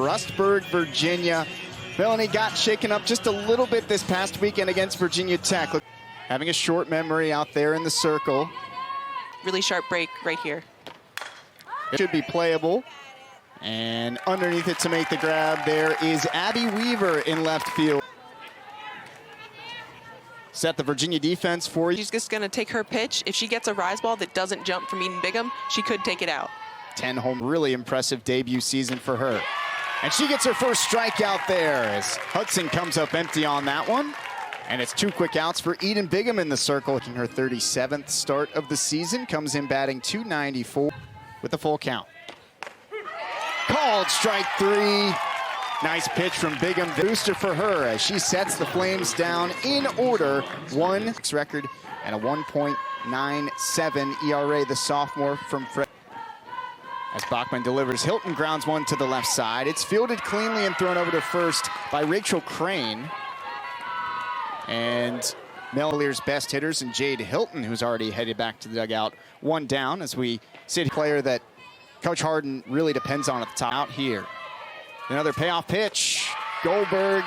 Rustburg, Virginia. Melanie got shaken up just a little bit this past weekend against Virginia Tech. Look, having a short memory out there in the circle. Really sharp break right here. It should be playable. And underneath it to make the grab, there is Abby Weaver in left field. Set the Virginia defense for you. She's just going to take her pitch. If she gets a rise ball that doesn't jump from Eden Bigham, she could take it out. 10 home, really impressive debut season for her. And she gets her first strikeout there as Hudson comes up empty on that one. And it's 2 quick outs for Eden Bigham in the circle. Making her 37th start of the season, comes in batting .294 with a full count. Called strike 3. Nice pitch from Bigham. Booster for her as she sets the Flames down in order. 1 record and a 1.97 ERA, the sophomore from Fred. As Bachman delivers, Hilton grounds one to the left side. It's fielded cleanly and thrown over to first by Rachel Crane. And Mellear's best hitters and Jade Hilton, who's already headed back to the dugout. 1 down as we sit player that Coach Harden really depends on at the top. Out here. Another payoff pitch. Goldberg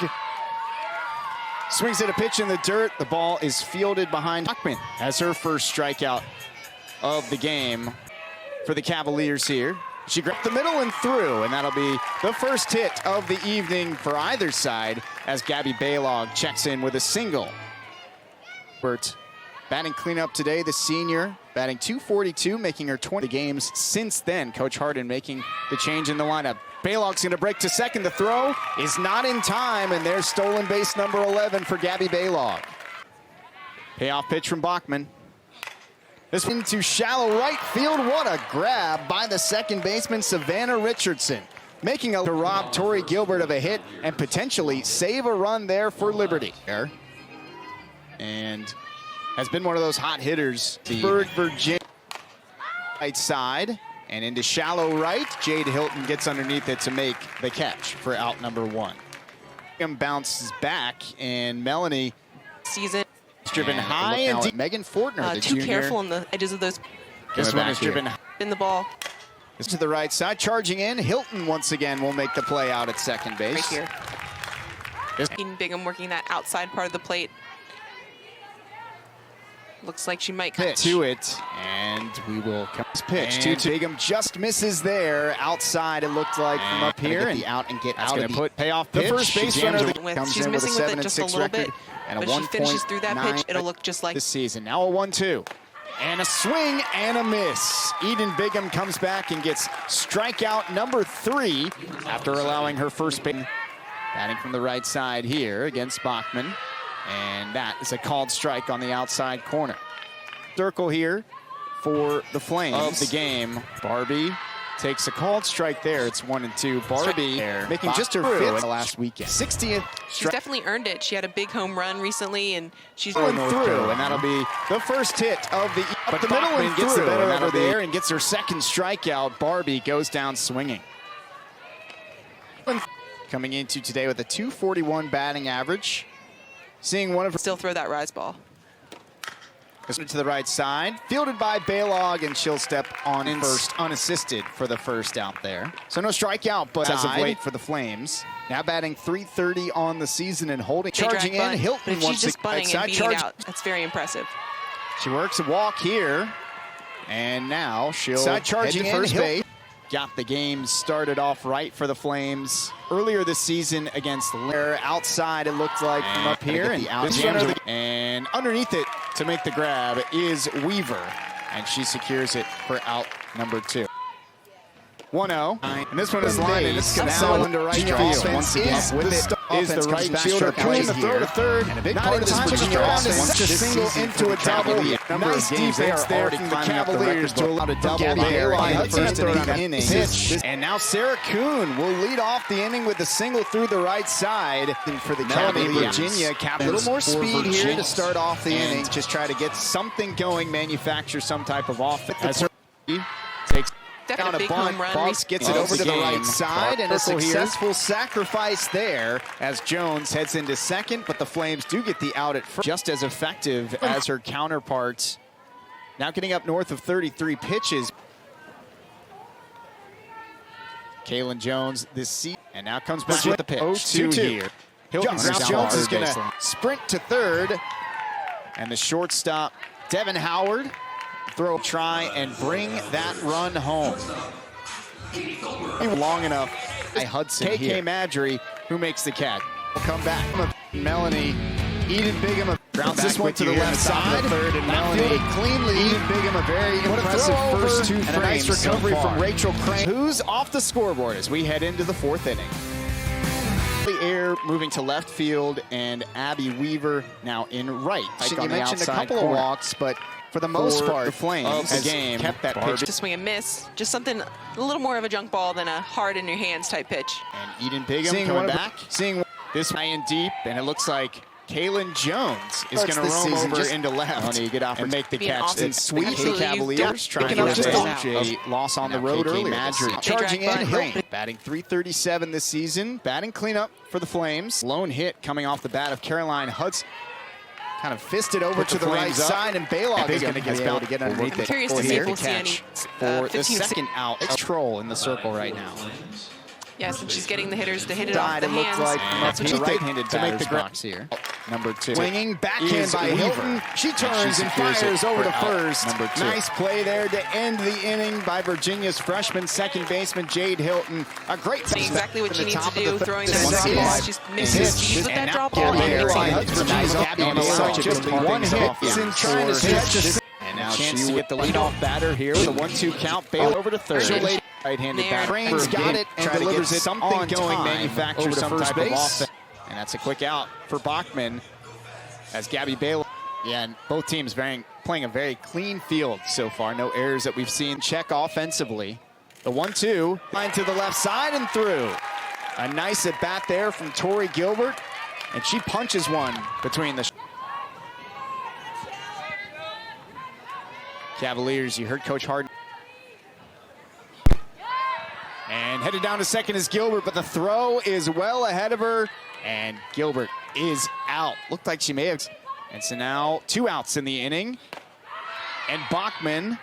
swings at a pitch in the dirt. The ball is fielded behind Bachman as her first strikeout of the game for the Cavaliers here. She grabbed the middle and through, and that'll be the first hit of the evening for either side as Gabby Baylog checks in with a single. Bert batting cleanup today, the senior, batting .242, making her 20 games since then. Coach Harden making the change in the lineup. Baylog's going to break to second. The throw is not in time, and there's stolen base number 11 for Gabby Baylog. Payoff pitch from Bachman. This one into shallow right field. What a grab by the second baseman, Savannah Richardson. Making a to rob Tori Gilbert of a hit and potentially save a run there for Liberty. And has been one of those hot hitters. The Virginia right side and into shallow right. Jade Hilton gets underneath it to make the catch for out number 1. Bounces back, and Melanie season driven high and deep. Megan Fortner, the too junior. Careful on the edges of those. This one is driven in the ball. It's to the right side, charging in. Hilton once again will make the play out at second base. Right here. Eden Bigham working that outside part of the plate. Looks like she might pitch to it, and we will come pitch to Bigham. Just misses there outside. It looked like from up here, and out and get out. Going to put payoff pitch. The first base runner comes she's in with a missing with it just a little bit, and a but if she finishes through that pitch, it'll look just like this season. Now a 1-2, and a swing and a miss. Eden Bigham comes back and gets strikeout number 3 after allowing her first base. Batting from the right side here against Bachman. And that is a called strike on the outside corner. Circle here for the Flames of the game. Barbie takes a called strike there. It's 1-2. Barbie making just her 5th last weekend. 60th. She's definitely earned it. She had a big home run recently, and she's going through. And that'll be the first hit of the. But the middle and gets the better over there and gets her second strikeout. Barbie goes down swinging. Coming into today with a .241 batting average. Seeing one of her still throw that rise ball. To the right side, fielded by Baylog, and she'll step on first unassisted for the first out there. So no strikeout, but as of late for the Flames. Now batting .330 on the season and holding. Charging in, Hilton but she's just bunting and beating out. That's very impressive. She works a walk here, and now she'll head to first base. Got the game started off right for the Flames earlier this season against Lair. Outside, it looked like from up here. And underneath it to make the grab is Weaver. And she secures it for out number 2. 1-0. And this one is lined, and it's now into right field. Once again, with it is the right fielder. Coon the throw to third. And a big part of this Virginia offense just single into a double. Nice defense there from the Cavaliers to allow a double there in the first inning. And now Sarah Kuhn will lead off the inning with a single through the right side. For the Cavaliers, Virginia, a little more speed here to start off the inning. Just try to get something going, manufacture some type of offense. Takes down a bunt. Fox gets it over to the right side, and a successful sacrifice there as Jones heads into second, but the Flames do get the out at first. Just as effective as her counterparts. Now getting up north of 33 pitches. Kaylin Jones this season. And now comes back with the pitch. 0-2 here. Jones is going to sprint to third. And the shortstop, Devin Howard, try and bring that run home. Long enough by Hudson KK Madry, who makes the catch. Will come back. Melanie, Eden Bigham grounds this one to the left side. Third, and Melanie cleanly. Eden Bigham, a very impressive first two frames. And a nice recovery from Rachel Crane, who's off the scoreboard as we head into the fourth inning. The air moving to left field, and Abby Weaver now in right. You mentioned a couple of walks, but for the most part, the Flames the game kept that pitch. To swing and miss, just something a little more of a junk ball than a hard in your hands type pitch. And Eden Bigham coming back, seeing this high and deep, and it looks like Kaylin Jones is going to roam over into left and make the catch. And sweep the Cavaliers, trying to avenge a loss on the road earlier. Madry charging in, Hilton batting .337 this season, batting cleanup for the Flames. Lone hit coming off the bat of Caroline Hudson. Kind of fisted over to the right side, and Baylog is going to get able to get underneath it. I'm curious to see if we'll see any for the second out. Troll in the circle right now. Yes, and she's getting the hitters to hit it off the hands. That's what the right-handed to make the box here. Number 2. Swinging backhand by Hilton. She turns and fires over to first. Nice play there to end the inning by Virginia's freshman second baseman Jade Hilton. A great see exactly what she needs to do, throwing that drop ball. She's missing speed with that drop ball. Just one hit is in trying to stretch. And now chance to get the leadoff batter here with a 1-2 count. Bail over to third. Right-handed batter. Crane's got it and delivers it something going, manufactures some type of offense. And that's a quick out for Bachman as Gabby Baylor. Yeah, and both teams playing a very clean field so far. No errors that we've seen. Check offensively. The 1-2, line to the left side and through. A nice at-bat there from Tori Gilbert, and she punches one between the Cavaliers. You heard Coach Harden. And headed down to second is Gilbert, but the throw is well ahead of her, and Gilbert is out. Looked like she may have. And so now 2 outs in the inning, and Bachman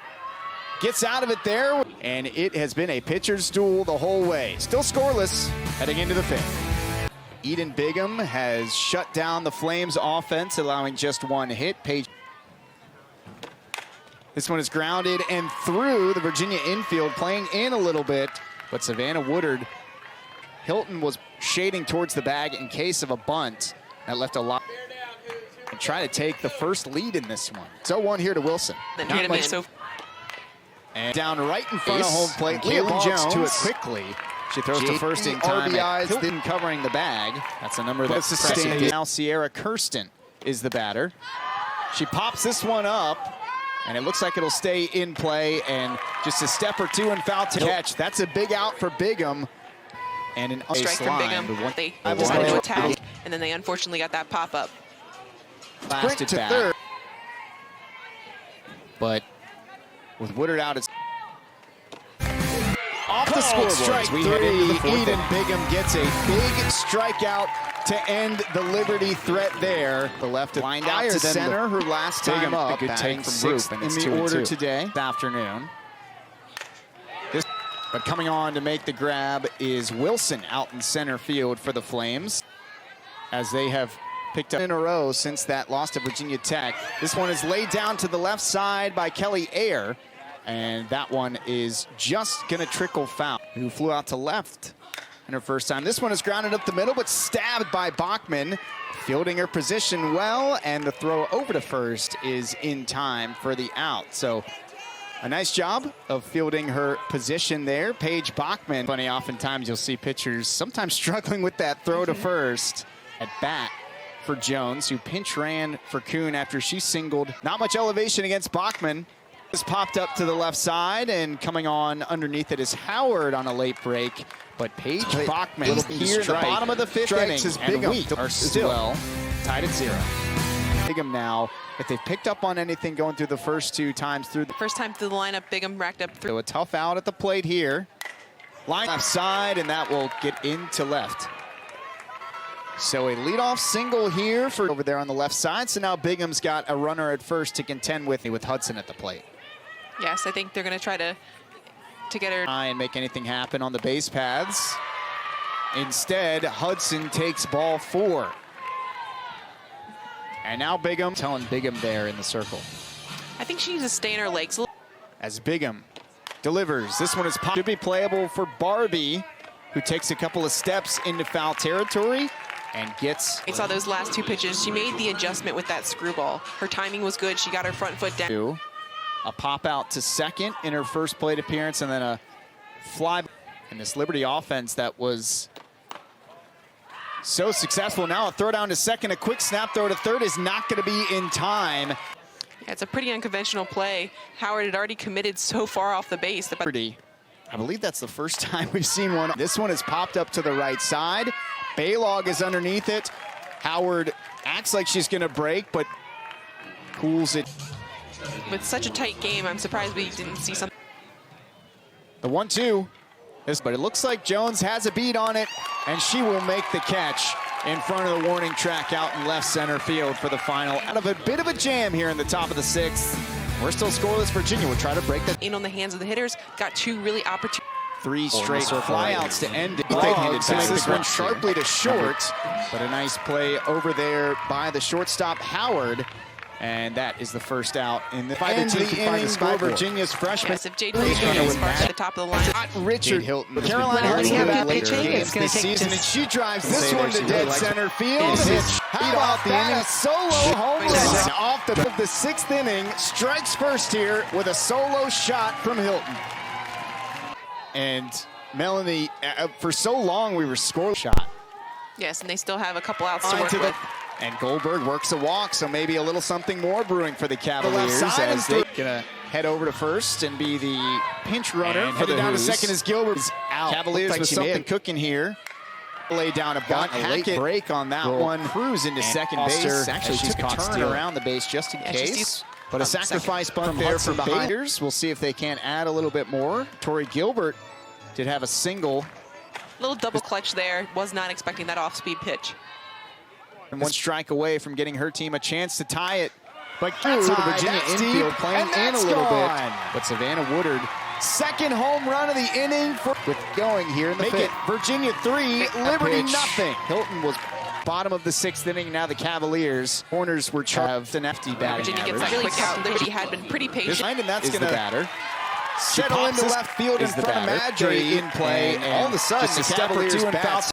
gets out of it there, and it has been a pitcher's duel the whole way. Still scoreless heading into the 5th. Eden Bigham has shut down the Flames offense, allowing just 1 hit. This one is grounded and through the Virginia infield, playing in a little bit. But Savannah Woodard, Hilton was shading towards the bag in case of a bunt. That left a lot. And try to take the first lead in this one. So 1 here to Wilson. Not much. And down right in front of home plate, Kaylin Jones to it quickly. She throws to first in time. Hilton covering the bag. That's a number that's sustained. Now Sierra Kirsten is the batter. She pops this one up. And it looks like it'll stay in play, and just a step or two and foul to catch. That's a big out for Bigham. And an strike from Bigham. They decided to attack, and then they unfortunately got that pop-up. Blasted back. Third. But with Woodard out, it's off the scoreboard. We head into the 4th. Eden Bigham gets a big strikeout to end the Liberty threat there. The left lined out to center, her last time up. A good take from Roop, and it's in the order today, this afternoon. But coming on to make the grab is Wilson out in center field for the Flames, as they have picked up in a row since that loss to Virginia Tech. This one is laid down to the left side by Kelly Ayer, and that one is just going to trickle foul, who flew out to left in her first time. This one is grounded up the middle, but stabbed by Bachman, fielding her position well, and the throw over to first is in time for the out. So a nice job of fielding her position there. Paige Bachman. Funny, oftentimes you'll see pitchers sometimes struggling with that throw to first. At bat for Jones, who pinch ran for Kuhn after she singled. Not much elevation against Bachman. This popped up to the left side, and coming on underneath it is Howard on a late break. But Paige Bachman here in the bottom of the 5th inning, and we are still tied at 0. Bigham now, if they've picked up on anything going through the first 2 times through the first time through the lineup, Bigham racked up 3. So a tough out at the plate here. Line left side, and that will get into left. So a leadoff single here for over there on the left side. So now Bigham's got a runner at first to contend with Hudson at the plate. Yes, I think they're going to try to get her and make anything happen on the base paths. Instead, Hudson takes ball 4. And now Bigham. Telling Bigham there in the circle. I think she needs to stay in her legs. As Bigham delivers. This one is should be playable for Barbie, who takes a couple of steps into foul territory and gets. I saw those last 2 pitches. She made the adjustment with that screwball. Her timing was good. She got her front foot down. A pop out to second in her first plate appearance, and then a fly in this Liberty offense that was so successful. Now a throw down to second, a quick snap throw to third is not going to be in time. Yeah, it's a pretty unconventional play. Howard had already committed so far off the base. I believe that's the first time we've seen one. This one is popped up to the right side. Baylog is underneath it. Howard acts like she's going to break, but cools it. With such a tight game, I'm surprised we didn't see something. The 1-2. But it looks like Jones has a beat on it, and she will make the catch in front of the warning track out in left center field for the final. Out of a bit of a jam here in the top of the 6th. We're still scoreless. Virginia will try to break that. In on the hands of the hitters, got 2 really opportune. 3 straight flyouts to end it. This one sharply to short, but a nice play over there by the shortstop, Howard. And that is the first out in the inning for Virginia's freshman. Yes, if Jade Hilton sparks at the top of the line. Richard Hilton. Carolina has had games this season, and she drives this one to dead center field. How about the inning? Solo home run off the 6th inning. Strikes first here with a solo shot from Hilton. And Melanie, for so long we were scoreless shot. Yes, and they still have a couple outs to work with. And Goldberg works a walk, so maybe a little something more brewing for the Cavaliers as they're gonna head over to first and be the pinch runner. And headed down to second as Gilbert's out. Cavaliers with something cooking here. Lay down a bunt, a late break on that one. Cruise into second base. Actually, she's caught turn around the base just in case. But a sacrifice bunt there for behinders. We'll see if they can add a little bit more. Tori Gilbert did have a single. Little double clutch there. Was not expecting that off-speed pitch. And 1 strike away from getting her team a chance to tie it. But through the Virginia infield playing in a little bit. But Savannah Woodard, second home run of the inning with going here in the 5th. Virginia 3, Liberty nothing. Hilton was bottom of the 6th inning. Now the Cavaliers corners were charged an empty batting Virginia gets that quick out. Liberty had been pretty patient. And that's going to settle into left field in front of Madry in play. And all of a sudden the Cavaliers bats.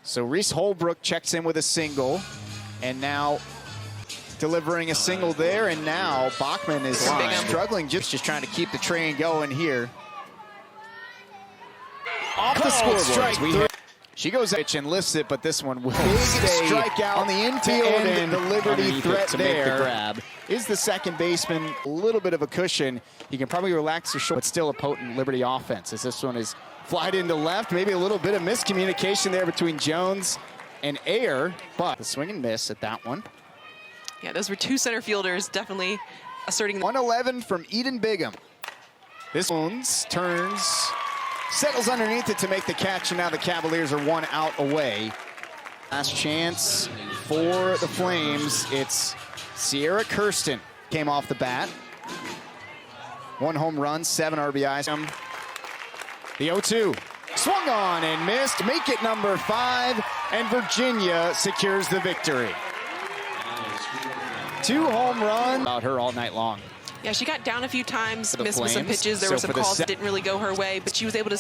So Reese Holbrook checks in with a single, and now delivering a single there, and now Bachman is struggling, just trying to keep the train going here. Off the scoreboard. She goes pitch and lifts it, but this one will stay strikeout on the infield, and the Liberty threat to there make the grab. Is the second baseman a little bit of a cushion? He can probably relax his shoulder, but still a potent Liberty offense as this one is flied into left. Maybe a little bit of miscommunication there between Jones and Ayer, but the swing and miss at that one. Yeah, those were 2 center fielders definitely asserting. 111 from Eden Bigham. This one turns, settles underneath it to make the catch, and now the Cavaliers are 1 out away. Last chance for the Flames. It's Sierra Kirsten came off the bat. 1 home run, 7 RBIs. The 0-2 swung on and missed. Make it number 5, and Virginia secures the victory. 2 home runs. About her all night long. Yeah, she got down a few times, missed with some pitches. There were some calls that didn't really go her way, but she was able to